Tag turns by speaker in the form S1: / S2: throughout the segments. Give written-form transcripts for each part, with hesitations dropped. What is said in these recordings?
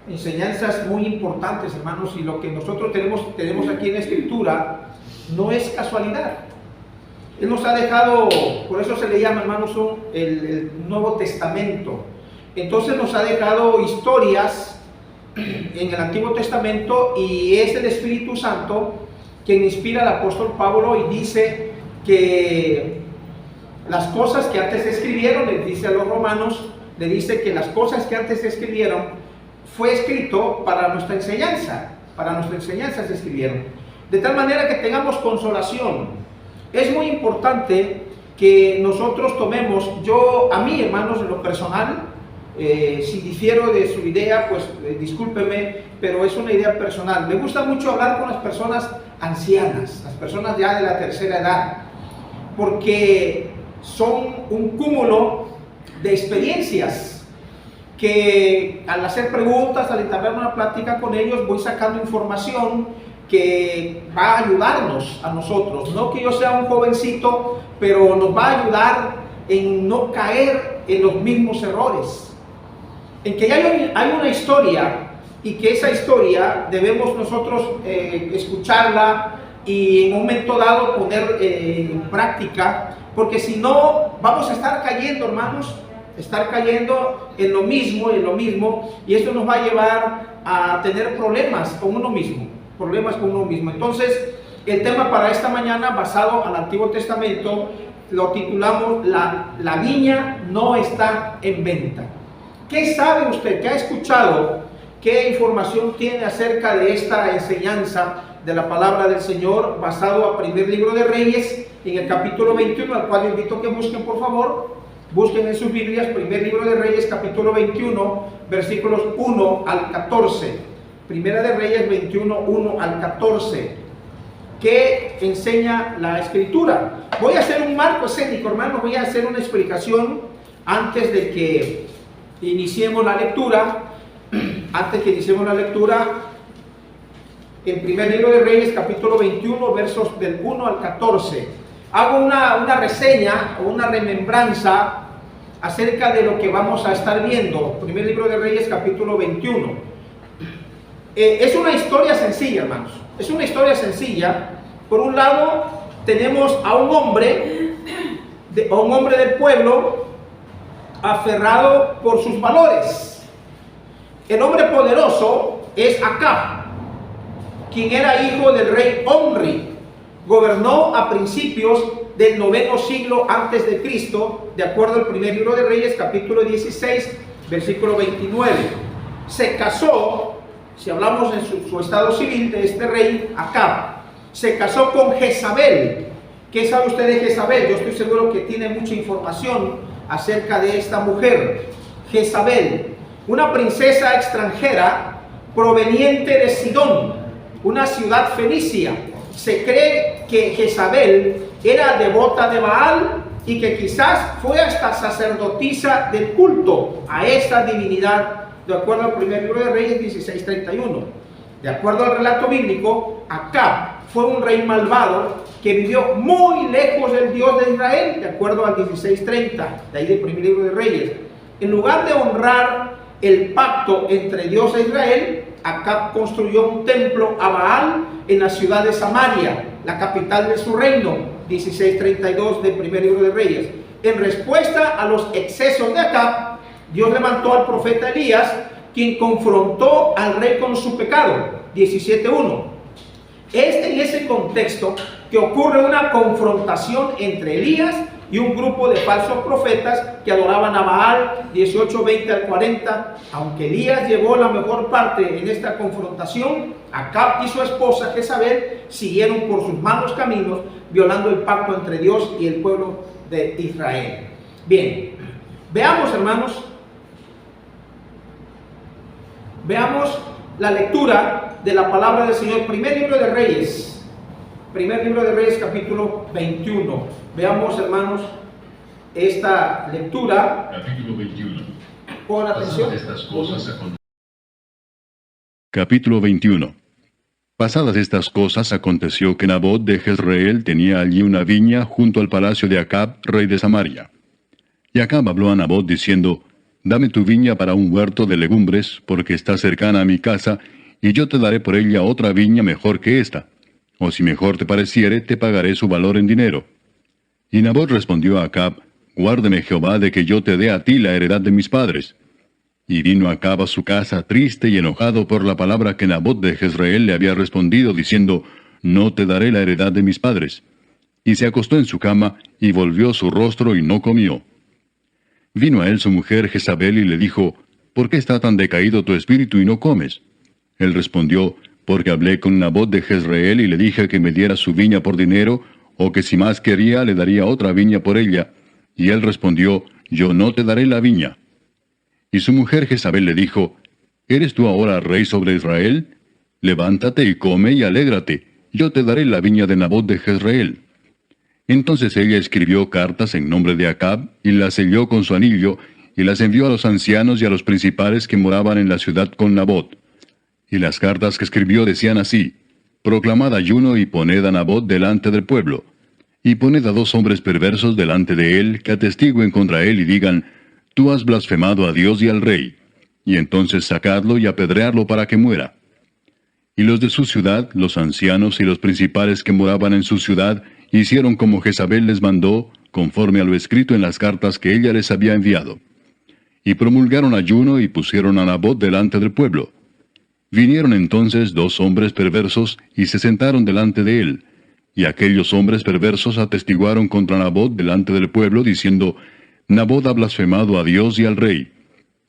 S1: enseñanzas muy importantes, hermanos, y lo que nosotros tenemos aquí en la Escritura no es casualidad. Él nos ha dejado, por eso se le llama, hermanos, el Nuevo Testamento. Entonces nos ha dejado historias en el Antiguo Testamento, y es el Espíritu Santo quien inspira al apóstol Pablo y dice que las cosas que antes se escribieron, le dice a los romanos, le dice que las cosas que antes se escribieron fue escrito para nuestra enseñanza se escribieron, de tal manera que tengamos consolación. Es muy importante que nosotros tomemos, a mí, hermanos, en lo personal, si difiero de su idea, pues discúlpeme, pero es una idea personal. Me gusta mucho hablar con las personas ancianas, las personas ya de la tercera edad, porque son un cúmulo de experiencias que al hacer preguntas, al entablar una plática con ellos, voy sacando información que va a ayudarnos a nosotros. No que yo sea un jovencito, pero nos va a ayudar en no caer en los mismos errores, en que hay una historia, y que esa historia debemos nosotros escucharla y en un momento dado poner en práctica, porque si no vamos a estar cayendo, hermanos, en lo mismo, y esto nos va a llevar a tener problemas con uno mismo. Entonces, el tema para esta mañana, basado al Antiguo Testamento, lo titulamos La viña no está en venta. ¿Qué sabe usted? ¿Qué ha escuchado? ¿Qué información tiene acerca de esta enseñanza de la palabra del Señor, basado a primer libro de Reyes, en el capítulo 21, al cual invito a que busquen, por favor? Busquen en sus Biblias, primer libro de Reyes, capítulo 21, versículos 1 al 14. Primera de Reyes 21, 1 al 14. ¿Qué enseña la Escritura? Voy a hacer un marco escénico, hermano, voy a hacer una explicación antes de que iniciemos la lectura. En primer libro de Reyes, capítulo 21, versos del 1 al 14. Hago una reseña o una remembranza acerca de lo que vamos a estar viendo. Primer libro de Reyes, capítulo 21. Es una historia sencilla, hermanos. Es una historia sencilla. Por un lado, tenemos a un hombre del pueblo aferrado por sus valores. El hombre poderoso es Acab, quien era hijo del rey Omri. Gobernó a principios del 9º siglo antes de Cristo, de acuerdo al primer libro de Reyes, capítulo 16, versículo 29. Se casó, si hablamos en su estado civil de este rey Acab, se casó con Jezabel. ¿Qué sabe usted de Jezabel? Yo estoy seguro que tiene mucha información acerca de esta mujer. Jezabel, una princesa extranjera proveniente de Sidón, una ciudad fenicia. Se cree que Jezabel era devota de Baal y que quizás fue hasta sacerdotisa del culto a esta divinidad, de acuerdo al primer libro de Reyes 16:31. De acuerdo al relato bíblico, Acab fue un rey malvado que vivió muy lejos del Dios de Israel, de acuerdo al 16:30, de ahí del primer libro de Reyes. En lugar de honrar el pacto entre Dios e Israel, Acab construyó un templo a Baal en la ciudad de Samaria, la capital de su reino, 16:32 del primer libro de Reyes. En respuesta a los excesos de Acab, Dios levantó al profeta Elías, quien confrontó al rey con su pecado, 17:1. Es en ese contexto que ocurre una confrontación entre Elías y un grupo de falsos profetas que adoraban a Baal, 18:20 al 40. Aunque Elías llevó la mejor parte en esta confrontación, Acab y su esposa Jezabel siguieron por sus malos caminos, violando el pacto entre Dios y el pueblo de Israel. Bien, veamos, hermanos, veamos la lectura de la palabra del Señor. Primer libro de Reyes, capítulo 21. Veamos, hermanos, esta lectura.
S2: Capítulo 21.
S1: Pon atención.
S2: Capítulo 21. Pasadas estas cosas, aconteció que Nabot de Jezreel tenía allí una viña junto al palacio de Acab, rey de Samaria. Y Acab habló a Nabot diciendo: dame tu viña para un huerto de legumbres, porque está cercana a mi casa, y yo te daré por ella otra viña mejor que esta. O si mejor te pareciere, te pagaré su valor en dinero. Y Nabot respondió a Acab, guárdeme Jehová de que yo te dé a ti la heredad de mis padres. Y vino Acab a su casa triste y enojado por la palabra que Nabot de Jezreel le había respondido, diciendo, no te daré la heredad de mis padres. Y se acostó en su cama, y volvió su rostro y no comió. Vino a él su mujer Jezabel y le dijo, ¿por qué está tan decaído tu espíritu y no comes? Él respondió, porque hablé con Nabot de Jezreel y le dije que me diera su viña por dinero, o que si más quería le daría otra viña por ella. Y él respondió, yo no te daré la viña. Y su mujer Jezabel le dijo, ¿eres tú ahora rey sobre Israel? Levántate y come y alégrate, yo te daré la viña de Nabot de Jezreel. Entonces ella escribió cartas en nombre de Acab, y las selló con su anillo, y las envió a los ancianos y a los principales que moraban en la ciudad con Nabot. Y las cartas que escribió decían así, proclamad ayuno y poned a Nabot delante del pueblo, y poned a 2 hombres perversos delante de él, que atestiguen contra él y digan, tú has blasfemado a Dios y al rey, y entonces sacadlo y apedrearlo para que muera. Y los de su ciudad, los ancianos y los principales que moraban en su ciudad, hicieron como Jezabel les mandó, conforme a lo escrito en las cartas que ella les había enviado. Y promulgaron ayuno y pusieron a Nabot delante del pueblo. Vinieron entonces 2 hombres perversos y se sentaron delante de él. Y aquellos hombres perversos atestiguaron contra Nabot delante del pueblo, diciendo, Nabot ha blasfemado a Dios y al rey.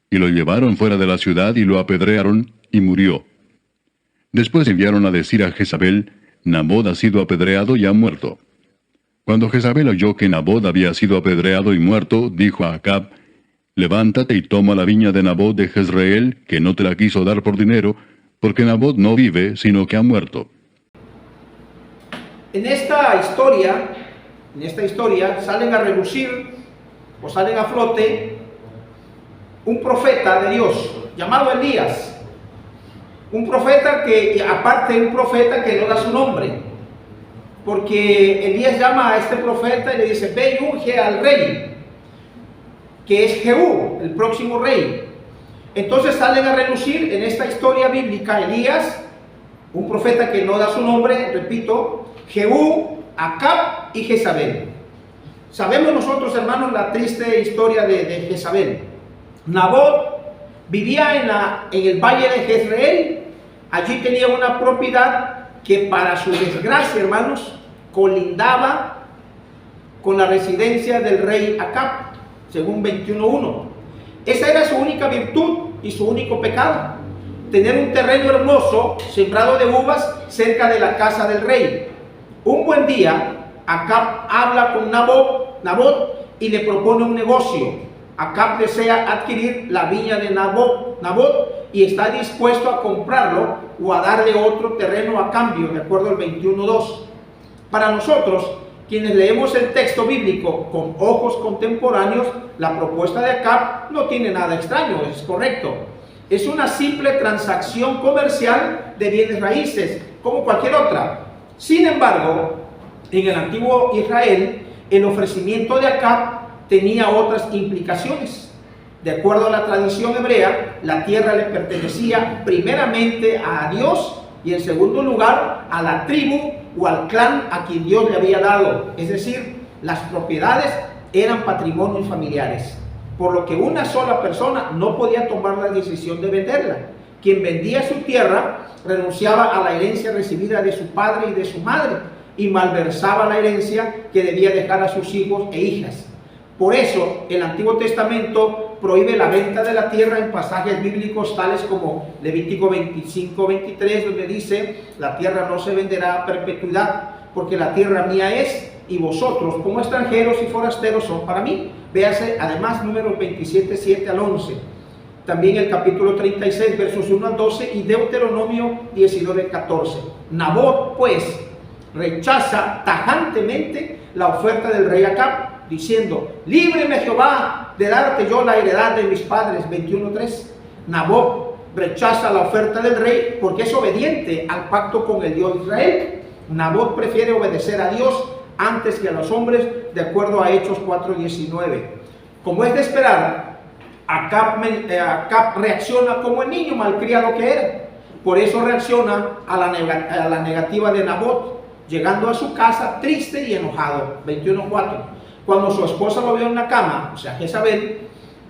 S2: Y lo llevaron fuera de la ciudad y lo apedrearon, y murió. Después enviaron a decir a Jezabel, Nabot ha sido apedreado y ha muerto. Cuando Jezabel oyó que Nabot había sido apedreado y muerto, dijo a Acab, levántate y toma la viña de Nabot de Jezreel, que no te la quiso dar por dinero, porque Nabot no vive, sino que ha muerto.
S1: En esta historia salen a relucir o salen a flote un profeta de Dios llamado Elías. Un profeta que no da su nombre, porque Elías llama a este profeta y le dice, ve y unge al rey, que es Jehú, el próximo rey. Entonces salen a relucir en esta historia bíblica Elías, un profeta que no da su nombre, repito, Jehú, Acab y Jezabel. Sabemos nosotros, hermanos, la triste historia de Jezabel. Nabot vivía en el valle de Jezreel. Allí tenía una propiedad que, para su desgracia, hermanos, colindaba con la residencia del rey Acab, según 21:1. Esa era su única virtud y su único pecado: tener un terreno hermoso, sembrado de uvas, cerca de la casa del rey. Un buen día, Acab habla con Nabot y le propone un negocio. Acab desea adquirir la viña de Nabot y está dispuesto a comprarlo o a darle otro terreno a cambio, de acuerdo al 21:2. Para nosotros, quienes leemos el texto bíblico con ojos contemporáneos, la propuesta de Acab no tiene nada extraño, es correcto. Es una simple transacción comercial de bienes raíces, como cualquier otra. Sin embargo, en el antiguo Israel, el ofrecimiento de Acab tenía otras implicaciones. De acuerdo a la tradición hebrea, la tierra le pertenecía primeramente a Dios y en segundo lugar a la tribu o al clan a quien Dios le había dado. Es decir, las propiedades eran patrimonios familiares, por lo que una sola persona no podía tomar la decisión de venderla. Quien vendía su tierra renunciaba a la herencia recibida de su padre y de su madre y malversaba la herencia que debía dejar a sus hijos e hijas. Por eso, el Antiguo Testamento prohíbe la venta de la tierra en pasajes bíblicos tales como Levítico 25:23, donde dice, la tierra no se venderá a perpetuidad, porque la tierra mía es, y vosotros como extranjeros y forasteros son para mí. Véase además Números 27:7 al 11. También el capítulo 36, versos 1 al 12, y Deuteronomio 19:14. Nabot, pues, rechaza tajantemente la oferta del rey Acab, diciendo, líbreme Jehová de darte yo la heredad de mis padres, 21:3. Nabot rechaza la oferta del rey porque es obediente al pacto con el Dios de Israel. Nabot prefiere obedecer a Dios antes que a los hombres, de acuerdo a Hechos 4:19. Como es de esperar, Acab reacciona como el niño malcriado que era. Por eso reacciona a la negativa de Nabot, llegando a su casa triste y enojado. 21:4. Cuando su esposa lo vio en la cama, o sea, Jezabel,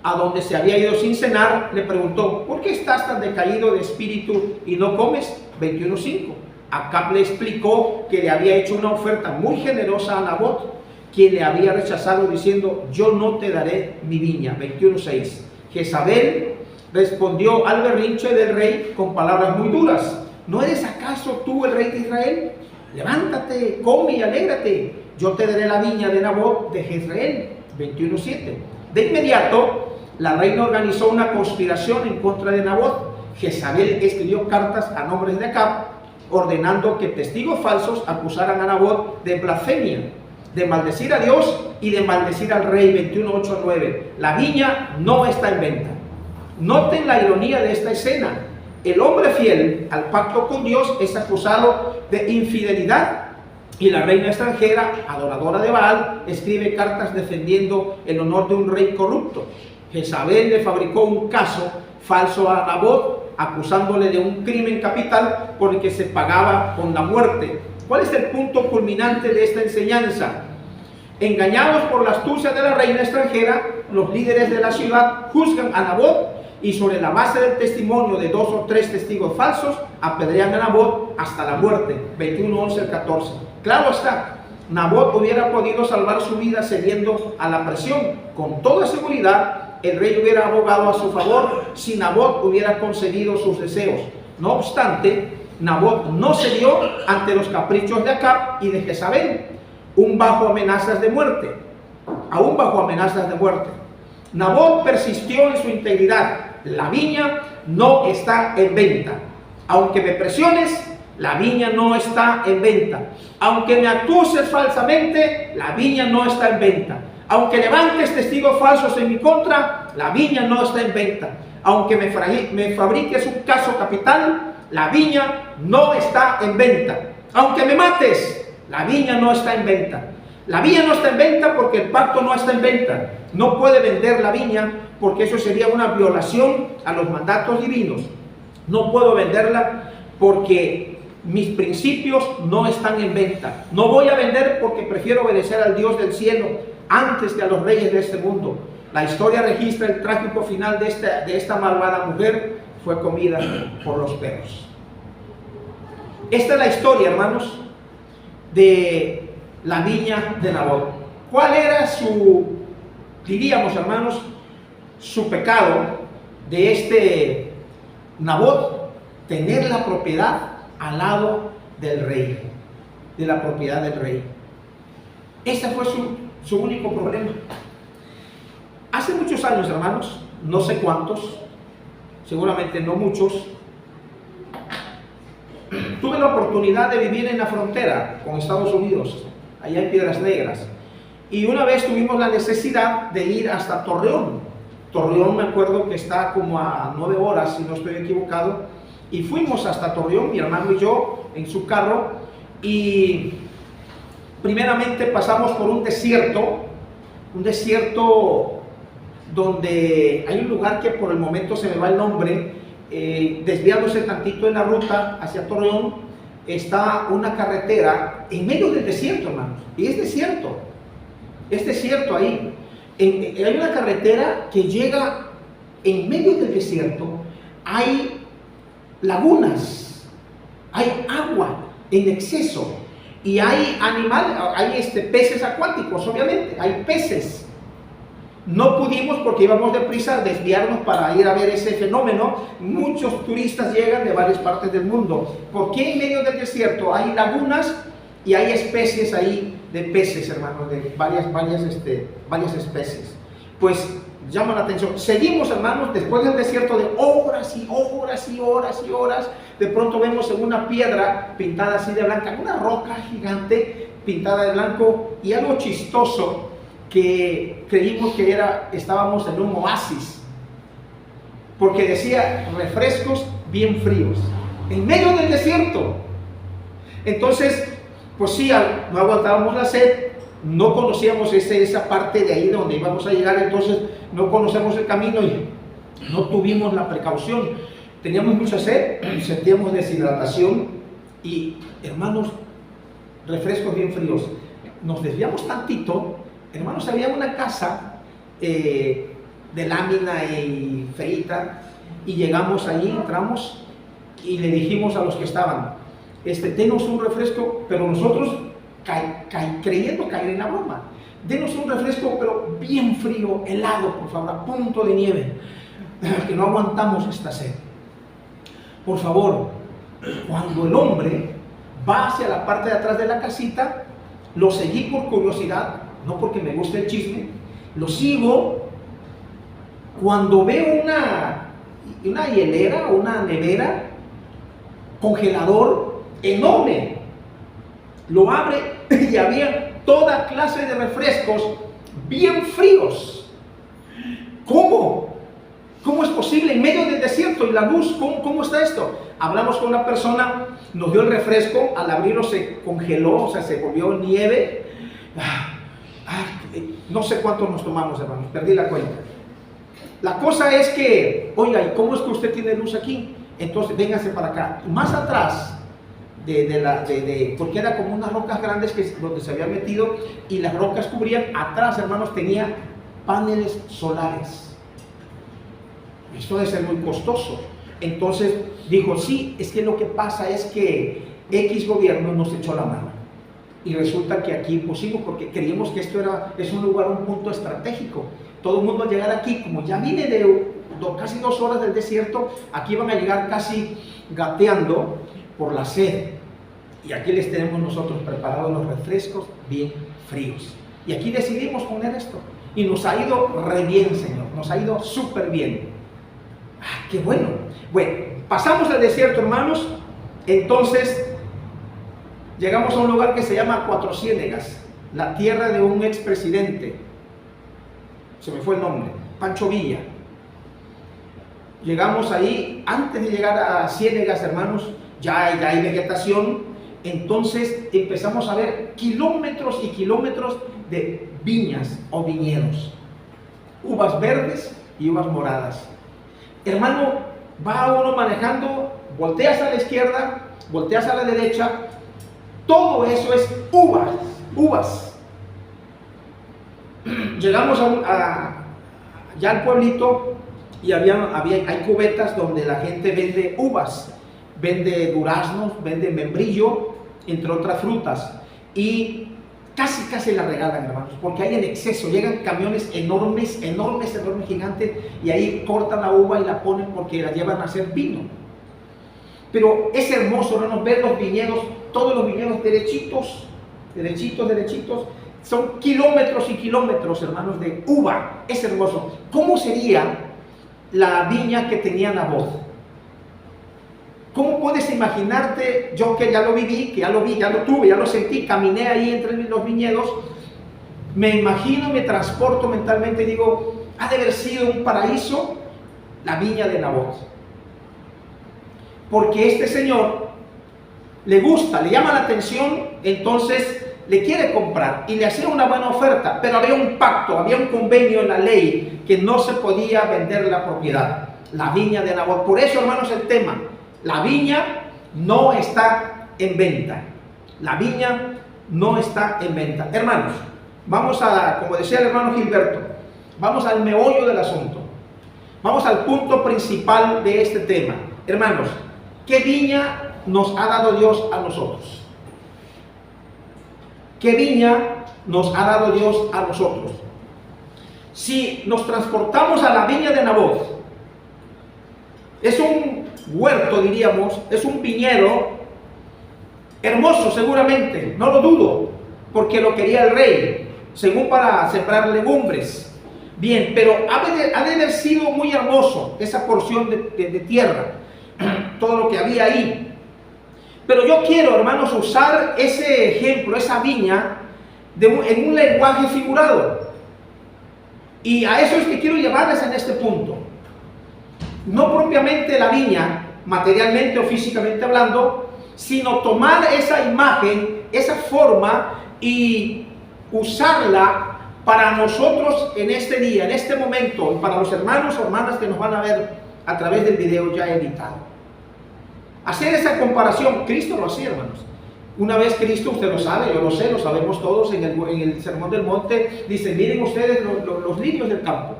S1: a donde se había ido sin cenar, le preguntó: ¿por qué estás tan decaído de espíritu y no comes? 21:5. Acab le explicó que le había hecho una oferta muy generosa a Nabot, quien le había rechazado diciendo: yo no te daré mi viña. 21:6. Jezabel respondió al berrinche del rey con palabras muy duras: ¿no eres acaso tú el rey de Israel? Levántate, come y alégrate, yo te daré la viña de Nabot de Jezreel. 21:7. De inmediato, la reina organizó una conspiración en contra de Nabot. Jezabel escribió cartas a nombres de Acab, ordenando que testigos falsos acusaran a Nabot de blasfemia, de maldecir a Dios y de maldecir al rey. 21:8-9. La viña no está en venta. Noten la ironía de esta escena. El hombre fiel al pacto con Dios es acusado de infidelidad, y la reina extranjera, adoradora de Baal, escribe cartas defendiendo el honor de un rey corrupto. Jezabel le fabricó un caso falso a Nabot, acusándole de un crimen capital por el que se pagaba con la muerte. ¿Cuál es el punto culminante de esta enseñanza? Engañados por la astucia de la reina extranjera, los líderes de la ciudad juzgan a Nabot y sobre la base del testimonio de 2 o 3 testigos falsos, apedrean a Nabot hasta la muerte. 21:11-14. Claro está, Nabot hubiera podido salvar su vida cediendo a la presión. Con toda seguridad, el rey hubiera abogado a su favor si Nabot hubiera concedido sus deseos. No obstante, Nabot no cedió ante los caprichos de Acab y de Jezabel, aún bajo amenazas de muerte. Nabot persistió en su integridad. La viña no está en venta. Aunque me presiones, la viña no está en venta. Aunque me acuses falsamente, la viña no está en venta. Aunque levantes testigos falsos en mi contra, la viña no está en venta. Aunque me fabriques un caso capital, la viña no está en venta. Aunque me mates, la viña no está en venta. La viña no está en venta porque el pacto no está en venta. No puede vender la viña porque eso sería una violación a los mandatos divinos. No puedo venderla porque mis principios no están en venta. No voy a vender porque prefiero obedecer al Dios del cielo antes que a los reyes de este mundo. La historia registra el trágico final de esta malvada mujer. Fue comida por los perros. Esta es la historia, hermanos, de la viña de Nabot. ¿Cuál era diríamos, hermanos, su pecado de este Nabot? Tener la propiedad al lado del rey, de la propiedad del rey. Ese fue su único problema. Hace muchos años, hermanos, no sé cuántos, seguramente no muchos, tuve la oportunidad de vivir en la frontera con Estados Unidos, allá en Piedras Negras, y una vez tuvimos la necesidad de ir hasta Torreón. Torreón, me acuerdo que está como a 9 horas, si no estoy equivocado, y fuimos hasta Torreón, mi hermano y yo, en su carro, y primeramente pasamos por un desierto donde hay un lugar que por el momento se me va el nombre, desviándose tantito en la ruta hacia Torreón, está una carretera en medio del desierto, hermanos, y es desierto ahí. Hay una carretera que llega en medio del desierto, hay lagunas, hay agua en exceso, y hay animales, hay peces acuáticos, obviamente, hay peces. No pudimos, porque íbamos deprisa, desviarnos para ir a ver ese fenómeno. Muchos turistas llegan de varias partes del mundo. Porque en medio del desierto hay lagunas y hay especies ahí de peces, hermanos, de varias especies. Pues llama la atención. Seguimos, hermanos, después del desierto de horas y horas y horas y horas. De pronto vemos en una piedra pintada así de blanca, una roca gigante pintada de blanco, y algo chistoso, que creímos que estábamos en un oasis, porque decía refrescos bien fríos, en medio del desierto. Entonces, pues sí, no aguantábamos la sed, no conocíamos esa parte de ahí donde íbamos a llegar, entonces no conocemos el camino y no tuvimos la precaución. Teníamos mucha sed, sentíamos deshidratación y, hermanos, refrescos bien fríos. Nos desviamos tantito, hermanos, había una casa de lámina y feita, y llegamos allí, entramos y le dijimos a los que estaban, denos un refresco, pero nosotros creyendo caer en la broma, denos un refresco pero bien frío, helado, por favor, a punto de nieve, que no aguantamos esta sed. Por favor. Cuando el hombre va hacia la parte de atrás de la casita, lo seguí por curiosidad, no porque me guste el chisme, lo sigo. Cuando veo una hielera, una nevera, congelador enorme, lo abre y había toda clase de refrescos bien fríos. ¿Cómo? ¿Cómo es posible en medio del desierto y la luz? ¿Cómo está esto? Hablamos con una persona, nos dio el refresco, al abrirlo se congeló, o sea, se volvió nieve. No sé cuántos nos tomamos, hermanos, perdí la cuenta. La cosa es que, oiga, ¿y cómo es que usted tiene luz aquí? Entonces, véngase para acá. Más atrás, porque era como unas rocas grandes donde se había metido y las rocas cubrían, atrás, hermanos, tenía paneles solares. Esto debe ser muy costoso. Entonces dijo, sí, es que lo que pasa es que X gobierno nos echó la mano. Y resulta que aquí pusimos, porque creímos que esto es un lugar, un punto estratégico. Todo el mundo va a llegar aquí, como ya viene de casi 2 horas del desierto, aquí van a llegar casi gateando por la sed. Y aquí les tenemos nosotros preparados los refrescos bien fríos. Y aquí decidimos poner esto. Y nos ha ido re bien, Señor. Nos ha ido súper bien. ¡Qué bueno! Bueno, pasamos el desierto, hermanos. Entonces, llegamos a un lugar que se llama Cuatro Ciénegas, la tierra de un expresidente. Se me fue el nombre, Pancho Villa. Llegamos ahí, antes de llegar a Ciénegas, hermanos, ya hay vegetación. Entonces empezamos a ver kilómetros y kilómetros de viñas o viñedos, uvas verdes y uvas moradas. Hermano, va uno manejando, volteas a la izquierda, volteas a la derecha, todo eso es uvas. Llegamos ya al pueblito y hay cubetas donde la gente vende uvas, vende duraznos, vende membrillo, entre otras frutas, y casi la regalan, hermanos, porque hay en exceso. Llegan camiones enormes, gigantes, y ahí cortan la uva y la ponen porque la llevan a hacer vino. Pero es hermoso, hermanos, ver los viñedos, todos los viñedos derechitos, son kilómetros y kilómetros, hermanos, de uva. Es hermoso. ¿Cómo sería la viña que tenía Nabot? ¿Cómo puedes imaginarte, yo que ya lo viví, que ya lo vi, ya lo tuve, ya lo sentí, caminé ahí entre los viñedos, me imagino, me transporto mentalmente y digo, ha de haber sido un paraíso la viña de Nabot? Porque este señor le gusta, le llama la atención, entonces le quiere comprar y le hacía una buena oferta, pero había un pacto, había un convenio en la ley que no se podía vender la propiedad, la viña de Nabot. Por eso, hermanos, el tema, la viña no está en venta. La viña no está en venta. Hermanos, vamos como decía el hermano Gilberto, vamos al meollo del asunto. Vamos al punto principal de este tema. Hermanos, ¿qué viña nos ha dado Dios a nosotros? ¿Qué viña nos ha dado Dios a nosotros? Si nos transportamos a la viña de Nabot, es un huerto, diríamos, es un viñedo hermoso seguramente, no lo dudo, porque lo quería el rey, según para sembrar legumbres. Bien, pero ha de haber sido muy hermoso esa porción de tierra, todo lo que había ahí. Pero yo quiero, hermanos, usar ese ejemplo, esa viña, en un lenguaje figurado. Y a eso es que quiero llevarles en este punto. No propiamente la viña, materialmente o físicamente hablando, sino tomar esa imagen, esa forma y usarla para nosotros en este día, en este momento, para los hermanos o hermanas que nos van a ver a través del video ya editado. Hacer esa comparación, Cristo lo hacía, hermanos. Una vez Cristo, usted lo sabe, yo lo sé, lo sabemos todos, en el Sermón del Monte, dice, miren ustedes los lirios del campo.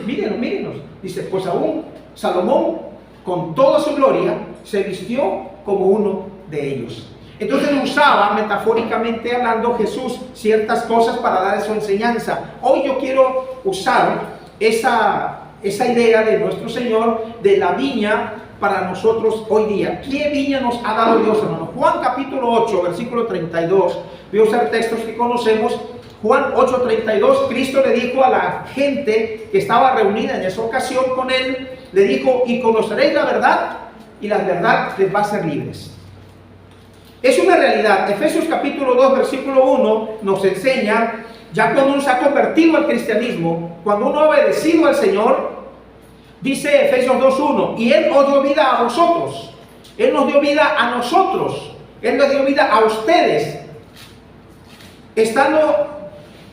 S1: Mírenlos. Dice, pues aún Salomón, con toda su gloria, se vistió como uno de ellos. Entonces usaba, metafóricamente hablando, Jesús ciertas cosas para dar su enseñanza. Hoy yo quiero usar esa idea de nuestro Señor, de la viña, para nosotros hoy día. ¿Qué viña nos ha dado Dios, hermano? Juan capítulo 8, versículo 32. Voy a usar textos que conocemos. Juan 8:32, Cristo le dijo a la gente que estaba reunida en esa ocasión con él, le dijo, y conoceréis la verdad, y la verdad les va a hacer libres. Es una realidad. Efesios capítulo 2, versículo 1 nos enseña, ya cuando uno se ha convertido al cristianismo, cuando uno ha obedecido al Señor, dice Efesios 2:1, y Él os dio vida a vosotros, Él nos dio vida a nosotros, Él nos dio vida a ustedes, estando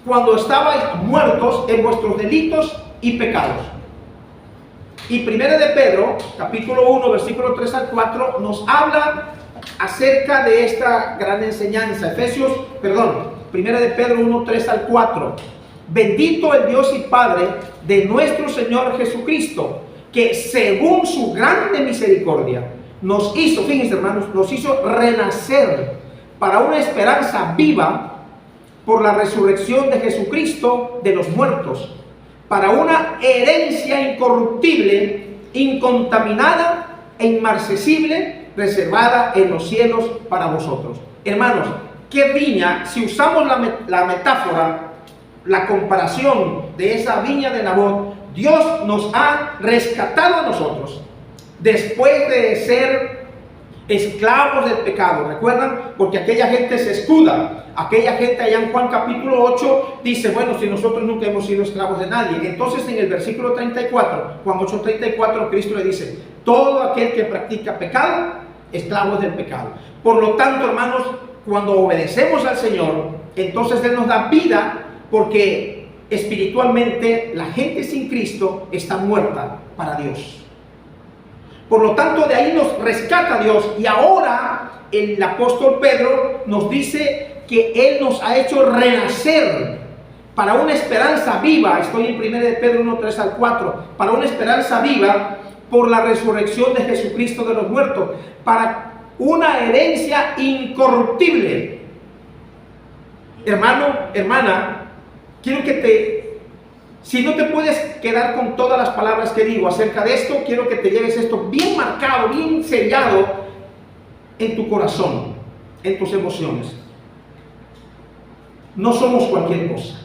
S1: cuando estabais muertos en vuestros delitos y pecados. Y 1 de Pedro, capítulo 1, versículo 3 al 4, nos habla acerca de esta gran enseñanza. 1 de Pedro 1, 3 al 4. Bendito el Dios y Padre de nuestro Señor Jesucristo, que según su grande misericordia nos hizo, fíjense hermanos, nos hizo renacer para una esperanza viva por la resurrección de Jesucristo de los muertos, para una herencia incorruptible, incontaminada e inmarcesible, reservada en los cielos para vosotros. Hermanos, ¿qué viña? Si usamos la metáfora, la comparación de esa viña de Nabot, Dios nos ha rescatado a nosotros después de ser esclavos del pecado. ¿Recuerdan? Porque aquella gente se escuda. Aquella gente allá en Juan capítulo 8 dice, bueno, si nosotros nunca hemos sido esclavos de nadie. Entonces en el versículo 34, Juan 8:34, Cristo le dice, todo aquel que practica pecado, esclavo del pecado. Por lo tanto, hermanos, cuando obedecemos al Señor, entonces Él nos da vida, porque espiritualmente la gente sin Cristo está muerta para Dios. Por lo tanto, de ahí nos rescata Dios. Y ahora el apóstol Pedro nos dice que Él nos ha hecho renacer para una esperanza viva. Estoy en 1 de Pedro 1, 3 al 4. Para una esperanza viva por la resurrección de Jesucristo de los muertos. Para una herencia incorruptible. Hermano, hermana, quiero que si no te puedes quedar con todas las palabras que digo acerca de esto, quiero que te lleves esto bien marcado, bien sellado en tu corazón, en tus emociones. No somos cualquier cosa.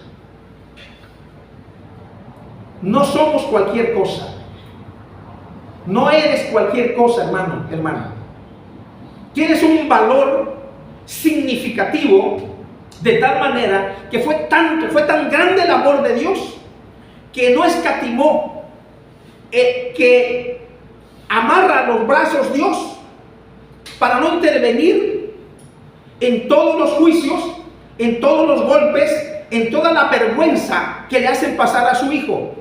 S1: No somos cualquier cosa. No eres cualquier cosa, hermano, hermana. Tienes un valor significativo, de tal manera que fue tan grande el amor de Dios que no escatimó, que amarra los brazos Dios para no intervenir en todos los juicios, en todos los golpes, en toda la vergüenza que le hacen pasar a su hijo.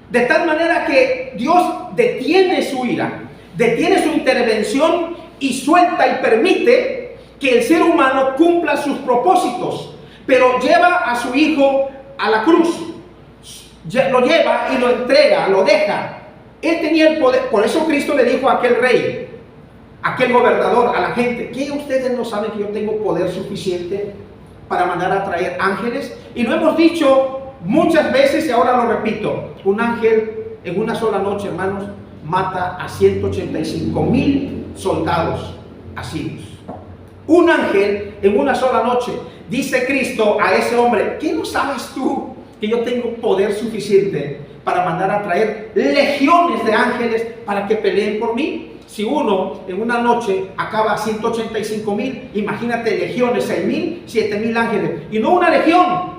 S1: De tal manera que Dios detiene su ira, detiene su intervención y suelta y permite que el ser humano cumpla sus propósitos, pero lleva a su hijo a la cruz, lo lleva y lo entrega, lo deja. Él tenía el poder. Por eso Cristo le dijo a aquel rey, aquel gobernador, a la gente, ¿qué ustedes no saben que yo tengo poder suficiente para mandar a traer ángeles? Y lo hemos dicho muchas veces y ahora lo repito. Un ángel en una sola noche, hermanos, mata a 185,000 soldados asirios. Un ángel en una sola noche. Dice Cristo a ese hombre, ¿qué no sabes tú que yo tengo poder suficiente para mandar a traer legiones de ángeles para que peleen por mí? Si uno en una noche acaba a 185,000, imagínate legiones, 6,000, 7,000 ángeles. Y no una legión,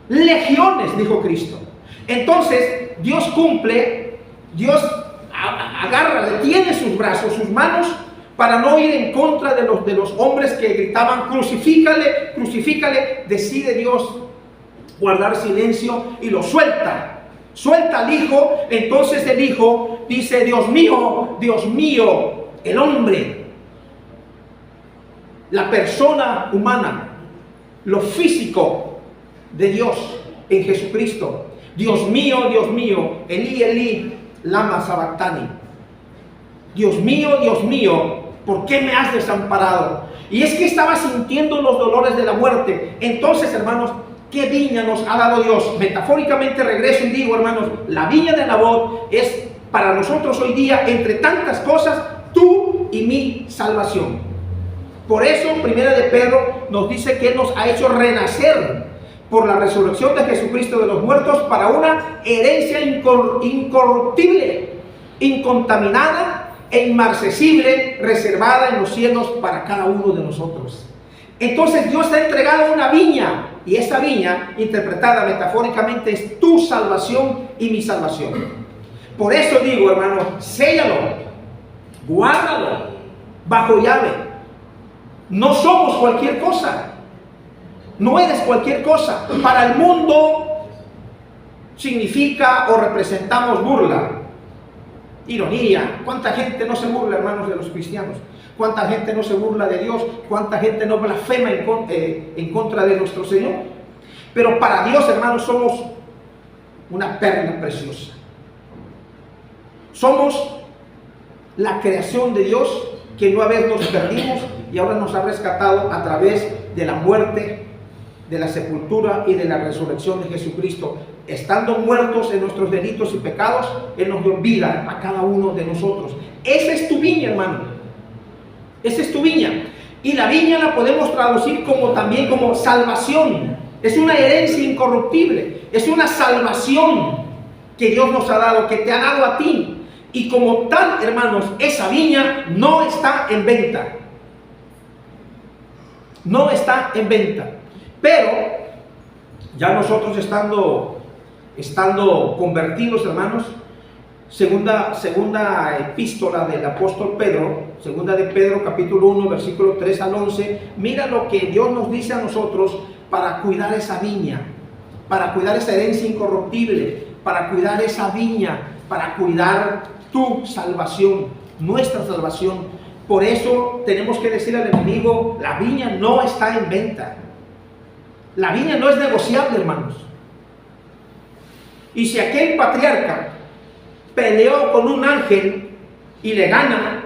S1: legiones, dijo Cristo. Entonces Dios cumple, Dios agarra, detiene sus brazos, sus manos, para no ir en contra de los hombres que gritaban, crucifícale, crucifícale, decide Dios guardar silencio y lo suelta. Suelta al hijo. Entonces el hijo dice, Dios mío, el hombre, la persona humana, lo físico de Dios en Jesucristo. Dios mío, Elí, Elí, lama sabactani. Dios mío, ¿por qué me has desamparado? Y es que estaba sintiendo los dolores de la muerte. Entonces, hermanos, ¿qué viña nos ha dado Dios? Metafóricamente regreso y digo, hermanos, la viña de Nabot es para nosotros hoy día, entre tantas cosas, tú y mi salvación. Por eso, Primera de Pedro nos dice que Él nos ha hecho renacer por la resurrección de Jesucristo de los muertos para una herencia incorruptible, incontaminada e inmarcesible, reservada en los cielos para cada uno de nosotros. Entonces Dios te ha entregado una viña, y esa viña, interpretada metafóricamente, es tu salvación y mi salvación. Por eso digo, hermano, séllalo, guárdalo bajo llave. No somos cualquier cosa, no eres cualquier cosa. Para el mundo significa o representamos burla, ironía. ¿Cuánta gente no se burla, hermanos, de los cristianos? ¿Cuánta gente no se burla de Dios? ¿Cuánta gente no blasfema en contra de nuestro Señor? Pero para Dios, hermanos, somos una perla preciosa. Somos la creación de Dios que una vez nos perdimos y ahora nos ha rescatado a través de la muerte, de la sepultura y de la resurrección de Jesucristo. Estando muertos en nuestros delitos y pecados, Él nos dio vida a cada uno de nosotros. Esa es tu viña, hermano. Esa es tu viña. Y la viña la podemos traducir también como salvación. Es una herencia incorruptible. Es una salvación que Dios nos ha dado, que te ha dado a ti. Y como tal, hermanos, esa viña no está en venta. No está en venta. Pero ya nosotros estando convertidos, hermanos, segunda epístola del apóstol Pedro, segunda de Pedro capítulo 1 versículo 3 al 11, mira lo que Dios nos dice a nosotros para cuidar esa viña, para cuidar esa herencia incorruptible, para cuidar esa viña, para cuidar tu salvación, nuestra salvación. Por eso tenemos que decir al enemigo, la viña no está en venta. La viña no es negociable, hermanos. Y si aquel patriarca peleó con un ángel y le gana,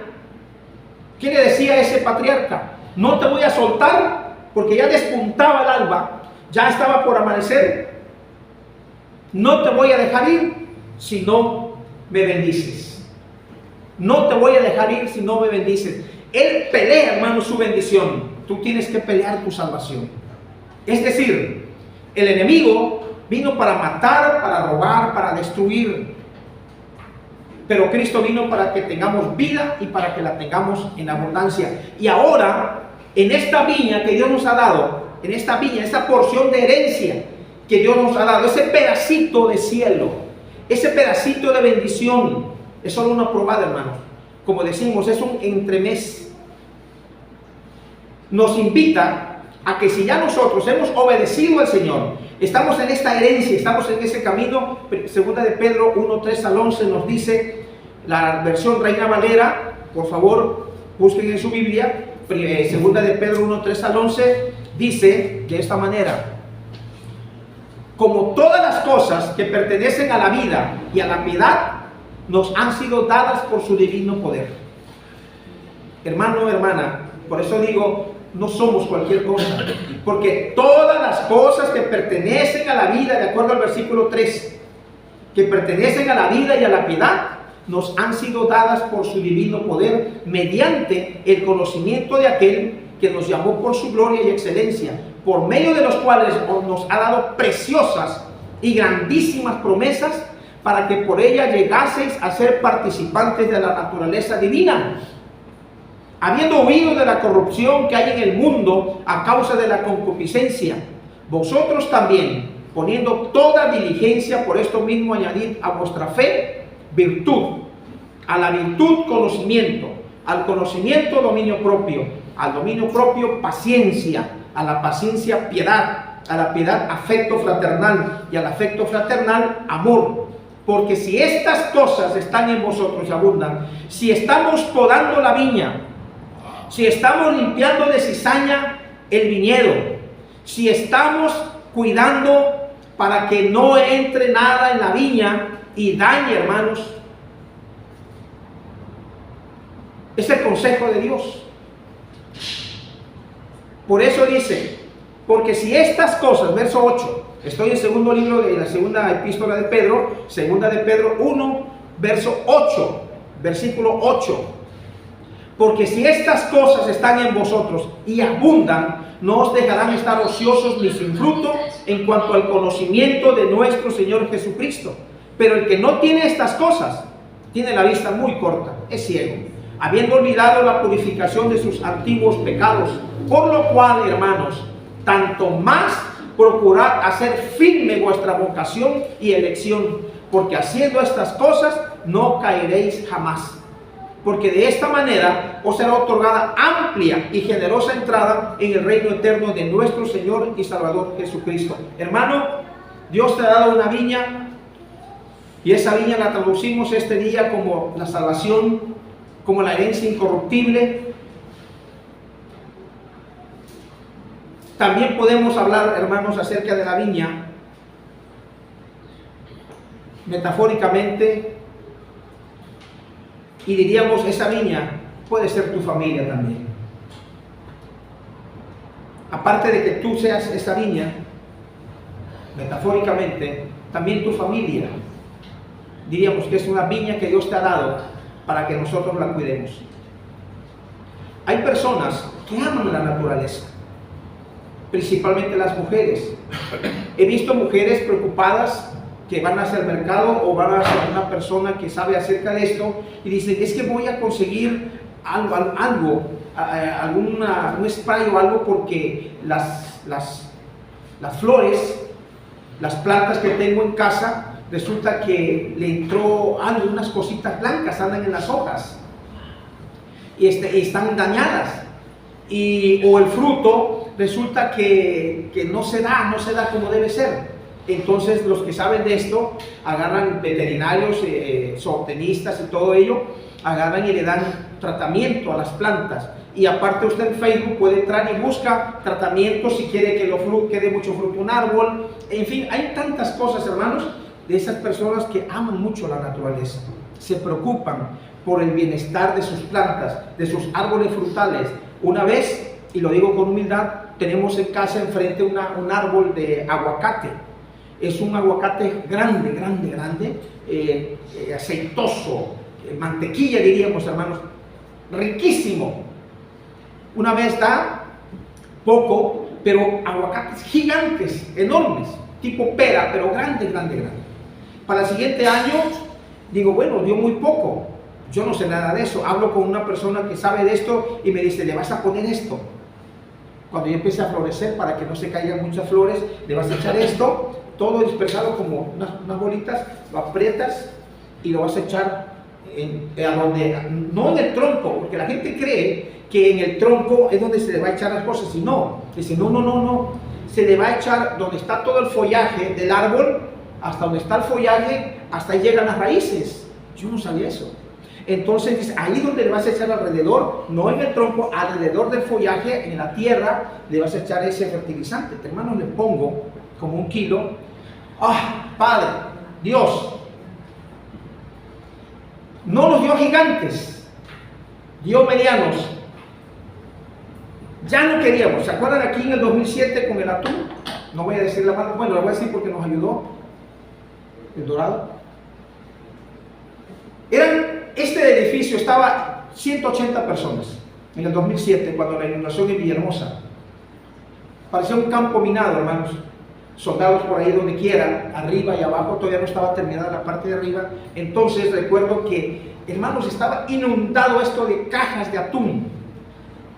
S1: ¿qué le decía a ese patriarca? No te voy a soltar porque ya despuntaba el alba, ya estaba por amanecer. No te voy a dejar ir si no me bendices. No te voy a dejar ir si no me bendices. Él pelea, hermano, su bendición. Tú tienes que pelear tu salvación. Es decir, el enemigo vino para matar, para robar, para destruir. Pero Cristo vino para que tengamos vida y para que la tengamos en abundancia. Y ahora, en esta viña que Dios nos ha dado, en esta viña, esta porción de herencia que Dios nos ha dado, ese pedacito de cielo, ese pedacito de bendición, es solo una probada, hermanos. Como decimos, es un entremés. Nos invita a que si ya nosotros hemos obedecido al Señor, estamos en esta herencia, estamos en ese camino. Segunda de Pedro 1, 3 al 11 nos dice, la versión Reina Valera, por favor, busquen en su Biblia, segunda de Pedro 1, 3 al 11, dice de esta manera: como todas las cosas que pertenecen a la vida y a la piedad, nos han sido dadas por su divino poder. Hermano, hermana, por eso digo, no somos cualquier cosa, porque todas las cosas que pertenecen a la vida, de acuerdo al versículo 3, que pertenecen a la vida y a la piedad, nos han sido dadas por su divino poder, mediante el conocimiento de aquel que nos llamó por su gloria y excelencia, por medio de los cuales nos ha dado preciosas y grandísimas promesas, para que por ellas llegaseis a ser participantes de la naturaleza divina, habiendo huido de la corrupción que hay en el mundo a causa de la concupiscencia. Vosotros también, poniendo toda diligencia, por esto mismo añadid a vuestra fe virtud, a la virtud conocimiento, Al conocimiento, dominio propio. Al dominio propio, paciencia. A la paciencia, piedad. A la piedad, afecto fraternal. Y al afecto fraternal, amor. Porque si estas cosas están en vosotros y abundan, si estamos podando la viña, si estamos limpiando de cizaña el viñedo, si estamos cuidando para que no entre nada en la viña y dañe, hermanos, es el consejo de Dios. Por eso dice, porque si estas cosas, verso 8, estoy en segundo libro de la segunda epístola de Pedro, segunda de Pedro 1, verso 8, versículo 8. Porque si estas cosas están en vosotros y abundan, no os dejarán estar ociosos ni sin fruto en cuanto al conocimiento de nuestro Señor Jesucristo. Pero el que no tiene estas cosas, tiene la vista muy corta, es ciego, habiendo olvidado la purificación de sus antiguos pecados. Por lo cual, hermanos, tanto más procurad hacer firme vuestra vocación y elección, porque haciendo estas cosas no caeréis jamás. Porque de esta manera os será otorgada amplia y generosa entrada en el reino eterno de nuestro Señor y Salvador Jesucristo. Hermano, Dios te ha dado una viña, y esa viña la traducimos este día como la salvación, como la herencia incorruptible. También podemos hablar, hermanos, acerca de la viña metafóricamente, y diríamos, esa viña puede ser tu familia también. Aparte de que tú seas esa viña, metafóricamente, también tu familia, diríamos que es una viña que Dios te ha dado para que nosotros la cuidemos. Hay personas que aman la naturaleza, principalmente las mujeres. He visto mujeres preocupadas que van hacia el mercado o van hacia una persona que sabe acerca de esto y dicen, es que voy a conseguir un spray o algo porque las flores, las plantas que tengo en casa, resulta que le entró algo, unas cositas blancas andan en las hojas y están dañadas, o el fruto resulta que no se da como debe ser. Entonces los que saben de esto agarran veterinarios, zootecnistas y todo ello, agarran y le dan tratamiento a las plantas. Y aparte usted en Facebook puede entrar y busca tratamientos si quiere que dé mucho fruto un árbol. En fin, hay tantas cosas, hermanos, de esas personas que aman mucho la naturaleza, se preocupan por el bienestar de sus plantas, de sus árboles frutales. Una vez, y lo digo con humildad, tenemos en casa enfrente un árbol de aguacate. Es un aguacate grande, aceitoso, mantequilla diríamos, hermanos, riquísimo. Una vez da poco, pero aguacates gigantes, enormes, tipo pera, pero grande. Para el siguiente año, digo, bueno, dio muy poco, yo no sé nada de eso. Hablo con una persona que sabe de esto y me dice, le vas a poner esto. Cuando ya empiece a florecer, para que no se caigan muchas flores, le vas a echar esto, todo dispersado como unas bolitas, lo aprietas y lo vas a echar no en el tronco, porque la gente cree que en el tronco es donde se le va a echar las cosas, y no, dice no, se le va a echar donde está todo el follaje del árbol, hasta donde está el follaje, hasta ahí llegan las raíces. Yo no sabía eso. Entonces dice, ahí donde le vas a echar alrededor, no en el tronco, alrededor del follaje, en la tierra, le vas a echar ese fertilizante. Hermano, le pongo como 1 kilo. Padre, Dios no nos dio gigantes, dio medianos. Ya no queríamos. ¿Se acuerdan aquí en el 2007 con el atún? No voy a decir la marca, bueno, lo voy a decir porque nos ayudó el Dorado. Este edificio estaba 180 personas en el 2007, cuando la inundación en Villahermosa. Parecía un campo minado, hermanos. Soldados por ahí donde quiera, arriba y abajo, todavía no estaba terminada la parte de arriba. Entonces recuerdo que, hermanos, estaba inundado esto de cajas de atún.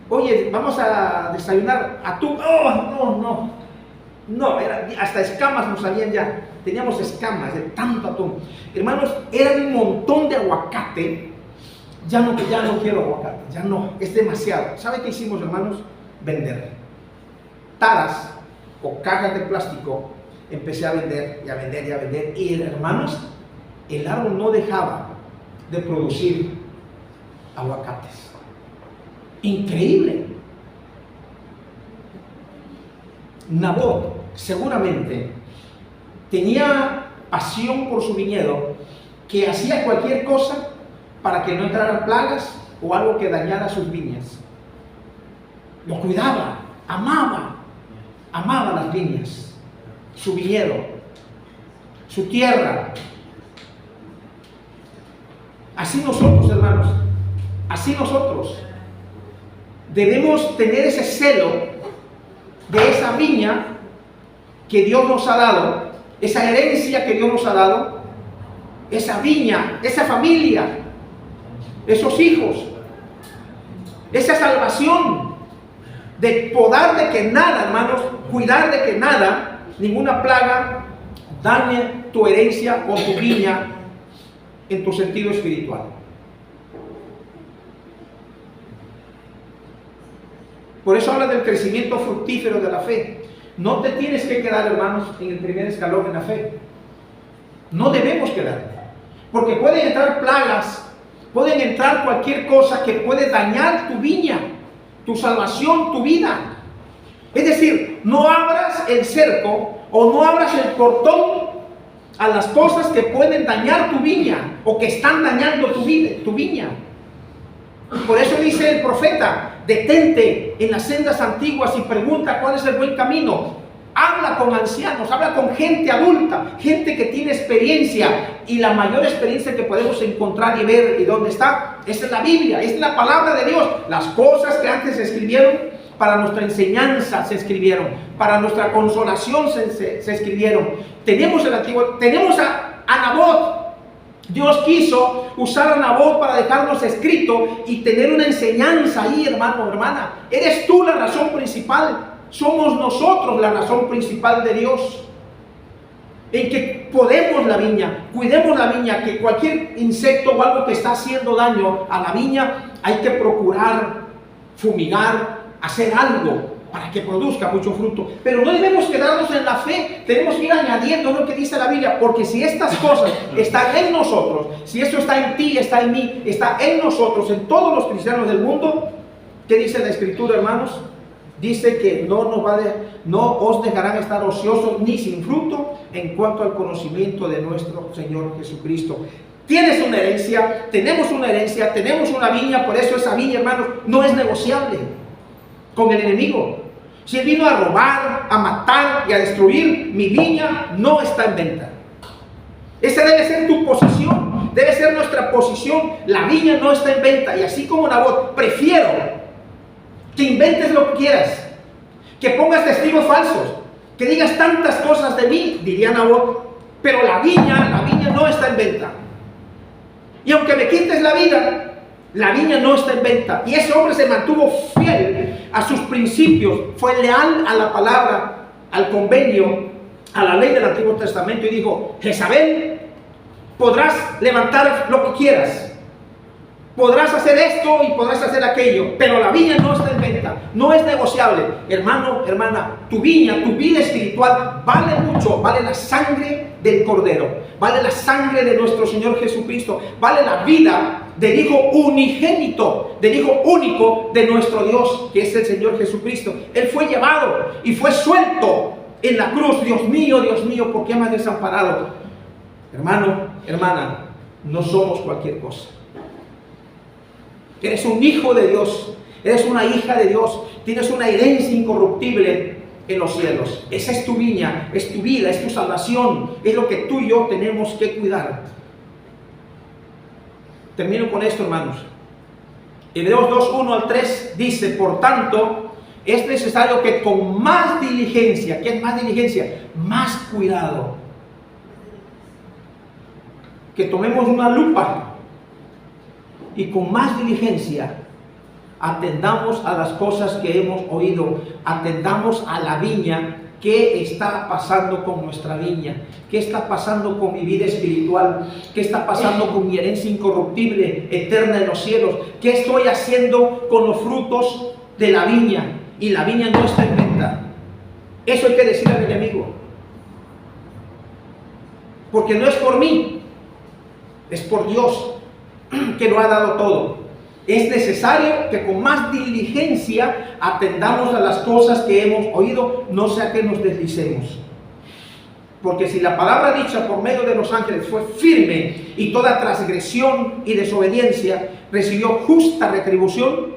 S1: Oye, vamos a desayunar atún. No, hasta escamas nos salían ya. Teníamos escamas de tanto atún. Hermanos, era un montón de aguacate ya no quiero aguacate, ya no, es demasiado. ¿Sabe qué hicimos, hermanos? Vender taras o cajas de plástico. Empecé a vender y a vender y a vender, y hermanos, el árbol no dejaba de producir aguacates. Increíble. Nabot seguramente tenía pasión por su viñedo, que hacía cualquier cosa para que no entraran plagas o algo que dañara sus viñas. Lo cuidaba, amaba las viñas, su viñedo, su tierra. Así nosotros, hermanos, así nosotros debemos tener ese celo de esa viña que Dios nos ha dado, esa herencia que Dios nos ha dado, esa viña, esa familia, esos hijos, esa salvación, de podar de que nada, hermanos, cuidar de que nada, ninguna plaga dañe tu herencia o tu viña en tu sentido espiritual. Por eso habla del crecimiento fructífero de la fe. No te tienes que quedar, hermanos, en el primer escalón en la fe. No debemos quedar, porque pueden entrar plagas, pueden entrar cualquier cosa que puede dañar tu viña, tu salvación, tu vida. Es decir, no abras el cerco o no abras el portón a las cosas que pueden dañar tu viña o que están dañando tu viña. Por eso dice el profeta: detente en las sendas antiguas y pregunta cuál es el buen camino. Habla con ancianos, habla con gente adulta, gente que tiene experiencia, y la mayor experiencia que podemos encontrar y ver y dónde está, esa es la Biblia, es la palabra de Dios. Las cosas que antes se escribieron para nuestra enseñanza se escribieron, para nuestra consolación se escribieron. Tenemos el antiguo, tenemos a Nabot. Dios quiso usar a Nabot para dejarnos escrito y tener una enseñanza ahí, hermano, hermana. Eres tú la razón principal. Somos nosotros la razón principal de Dios. En que podemos la viña, cuidemos la viña, que cualquier insecto o algo que está haciendo daño a la viña, hay que procurar fumigar, hacer algo para que produzca mucho fruto. Pero no debemos quedarnos en la fe, tenemos que ir añadiendo lo que dice la Biblia, porque si estas cosas están en nosotros, si esto está en ti, está en mí, está en nosotros, en todos los cristianos del mundo, ¿qué dice la Escritura, hermanos? Dice que no os dejarán estar ociosos ni sin fruto en cuanto al conocimiento de nuestro Señor Jesucristo. Tienes una herencia, tenemos una viña, por eso esa viña, hermanos, no es negociable con el enemigo. Si él vino a robar, a matar y a destruir, mi viña no está en venta. Esa debe ser tu posición, debe ser nuestra posición. La viña no está en venta. Y así como Nabot, prefiero que inventes lo que quieras, que pongas testigos falsos, que digas tantas cosas de mí, diría Nabot, pero la viña no está en venta. Y aunque me quites la vida, la viña no está en venta. Y ese hombre se mantuvo fiel a sus principios, fue leal a la palabra, al convenio, a la ley del Antiguo Testamento, y dijo: Jezabel, podrás levantar lo que quieras, podrás hacer esto y podrás hacer aquello, pero la viña no está en venta, no es negociable. Hermano, hermana, tu viña, tu vida espiritual vale mucho, vale la sangre del Cordero, vale la sangre de nuestro Señor Jesucristo, vale la vida del Hijo unigénito, del Hijo único de nuestro Dios, que es el Señor Jesucristo. Él fue llevado y fue suelto en la cruz. Dios mío, ¿por qué me has desamparado? Hermano, hermana, no somos cualquier cosa. Eres un hijo de Dios, eres una hija de Dios, tienes una herencia incorruptible en los cielos. Esa es tu viña, es tu vida, es tu salvación, es lo que tú y yo tenemos que cuidar. Termino con esto, hermanos. Hebreos 2, 1 al 3 dice: por tanto, es necesario que con más diligencia, ¿qué es más diligencia? Más cuidado, que tomemos una lupa y con más diligencia atendamos a las cosas que hemos oído, atendamos a la viña ¿qué está pasando con nuestra viña? ¿Qué está pasando con mi vida espiritual? ¿Qué está pasando con mi herencia incorruptible, eterna en los cielos? ¿Qué estoy haciendo con los frutos de la viña? Y la viña no está en venta. Eso hay que decir al enemigo. Porque no es por mí, es por Dios que lo ha dado todo. Es necesario que con más diligencia atendamos a las cosas que hemos oído, no sea que nos deslicemos. Porque si la palabra dicha por medio de los ángeles fue firme y toda transgresión y desobediencia recibió justa retribución,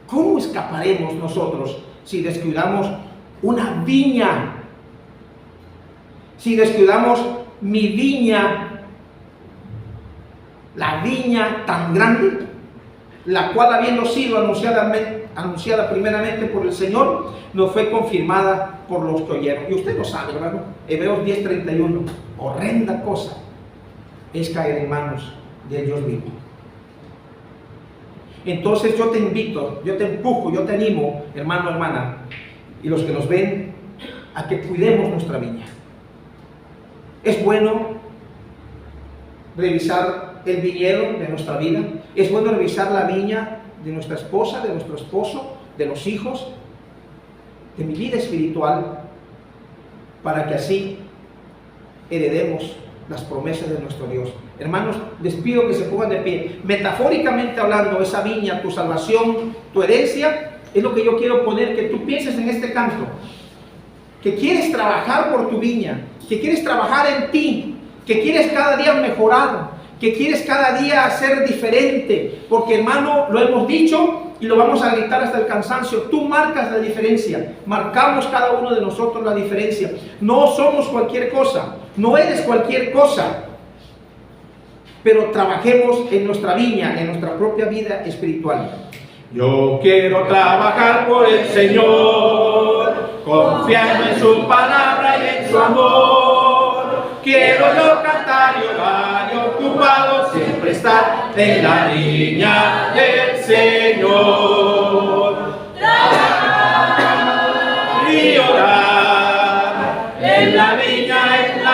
S1: ¿cómo escaparemos nosotros si descuidamos una viña? Si descuidamos mi viña, la viña tan grande, la cual habiendo sido anunciada primeramente por el Señor, nos fue confirmada por los que oyeron. Y usted lo sabe, hermano, Hebreos 10:31, horrenda cosa es caer en manos del Dios vivo. Entonces yo te invito, yo te empujo, yo te animo, hermano, hermana, y los que nos ven, a que cuidemos nuestra viña. Es bueno revisar el viñedo de nuestra vida. Es bueno revisar la viña de nuestra esposa, de nuestro esposo, de los hijos, de mi vida espiritual, para que así heredemos las promesas de nuestro Dios. Hermanos, les pido que se pongan de pie. Metafóricamente hablando, esa viña, tu salvación, tu herencia, es lo que yo quiero poner, que tú pienses en este canto. Que quieres trabajar por tu viña, que quieres trabajar en ti, que quieres cada día mejorar, que quieres cada día ser diferente, porque hermano, lo hemos dicho y lo vamos a gritar hasta el cansancio, tú marcas la diferencia, marcamos cada uno de nosotros la diferencia, no somos cualquier cosa, no eres cualquier cosa, pero trabajemos en nuestra viña, en nuestra propia vida espiritual.
S3: Yo quiero trabajar por el Señor, confiando en su palabra y en su amor. Quiero yo cantar y orar y ocupado siempre estar en la viña del Señor. Trabajar y orar en la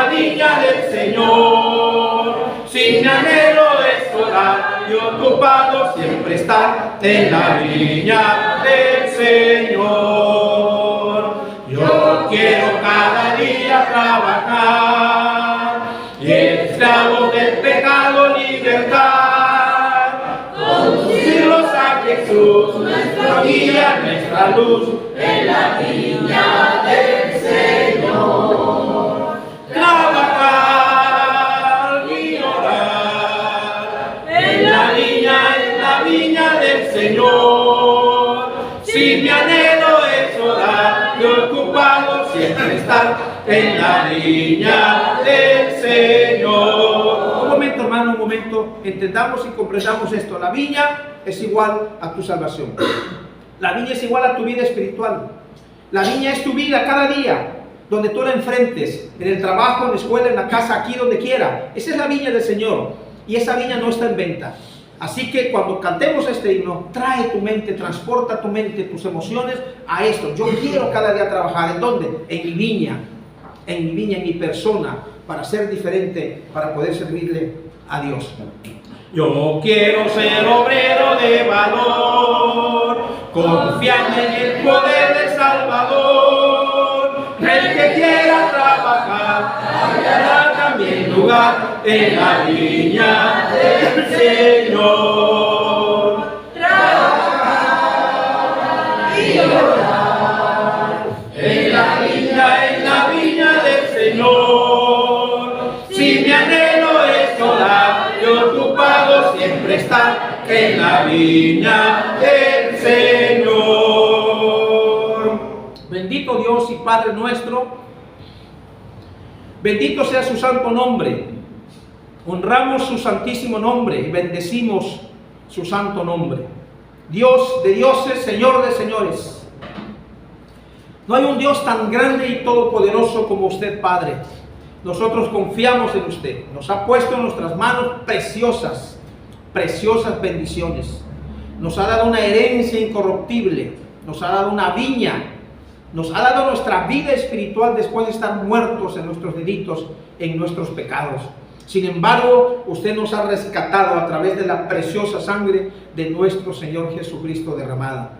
S3: viña del Señor. Si mi anhelo es orar y ocupado siempre estar en la viña del Señor. Yo quiero cada día trabajar y esclavo del pecado libertad, conducirlos a Jesús, nuestro guía, nuestra luz, en la viña del Señor. Trabajar y orar en la viña del Señor. Si mi anhelo es orar y ocupado siempre estar en la viña del Señor.
S1: Un momento, hermano, un momento, entendamos y comprendamos esto. La viña es igual a tu salvación. La viña es igual a tu vida espiritual. La viña es tu vida cada día, donde tú la enfrentes, en el trabajo, en la escuela, en la casa, aquí, donde quiera. Esa es la viña del Señor, y esa viña no está en venta. Así que cuando cantemos este himno, trae tu mente, transporta tu mente, tus emociones a esto. Yo quiero cada día trabajar. ¿En dónde? En mi viña, en mi persona, para ser diferente, para poder servirle a Dios.
S3: Yo quiero ser obrero de valor, confiando en el poder del Salvador. El que quiera trabajar, hallará también lugar en la viña del Señor. Trabajar y orar en la viña del Señor. Si mi anhelo es orar y ocupado siempre estar en la viña del Señor.
S1: Bendito Dios y Padre nuestro, bendito sea su santo nombre. Honramos su santísimo nombre y bendecimos su santo nombre. Dios de dioses, Señor de señores. No hay un Dios tan grande y todopoderoso como usted, Padre. Nosotros confiamos en usted. Nos ha puesto en nuestras manos preciosas, preciosas bendiciones. Nos ha dado una herencia incorruptible. Nos ha dado una viña Nos ha dado nuestra vida espiritual después de estar muertos en nuestros delitos, en nuestros pecados. Sin embargo, usted nos ha rescatado a través de la preciosa sangre de nuestro Señor Jesucristo derramada.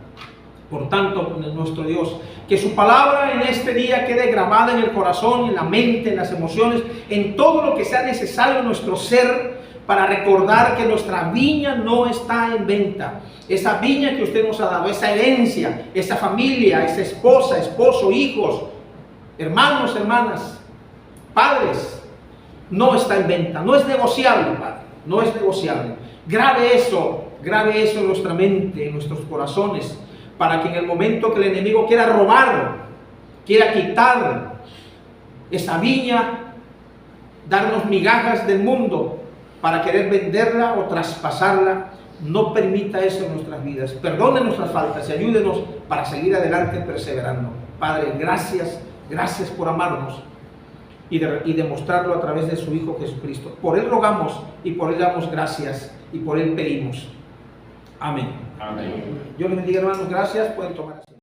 S1: Por tanto, nuestro Dios, que su palabra en este día quede grabada en el corazón, en la mente, en las emociones, en todo lo que sea necesario en nuestro ser, para recordar que nuestra viña no está en venta. Esa viña que usted nos ha dado, esa herencia, esa familia, esa esposa, esposo, hijos, hermanos, hermanas, padres, no está en venta, no es negociable, Padre, no es negociable. Grabe eso en nuestra mente, en nuestros corazones, para que en el momento que el enemigo quiera robar, quiera quitar esa viña, darnos migajas del mundo, para querer venderla o traspasarla, no permita eso en nuestras vidas. Perdone nuestras faltas y ayúdenos para seguir adelante perseverando. Padre, gracias por amarnos y demostrarlo a través de su Hijo Jesucristo. Por Él rogamos y por Él damos gracias y por Él pedimos. Amén.
S3: Amén.
S1: Dios les bendiga, hermanos. Gracias. Pueden tomar asiento.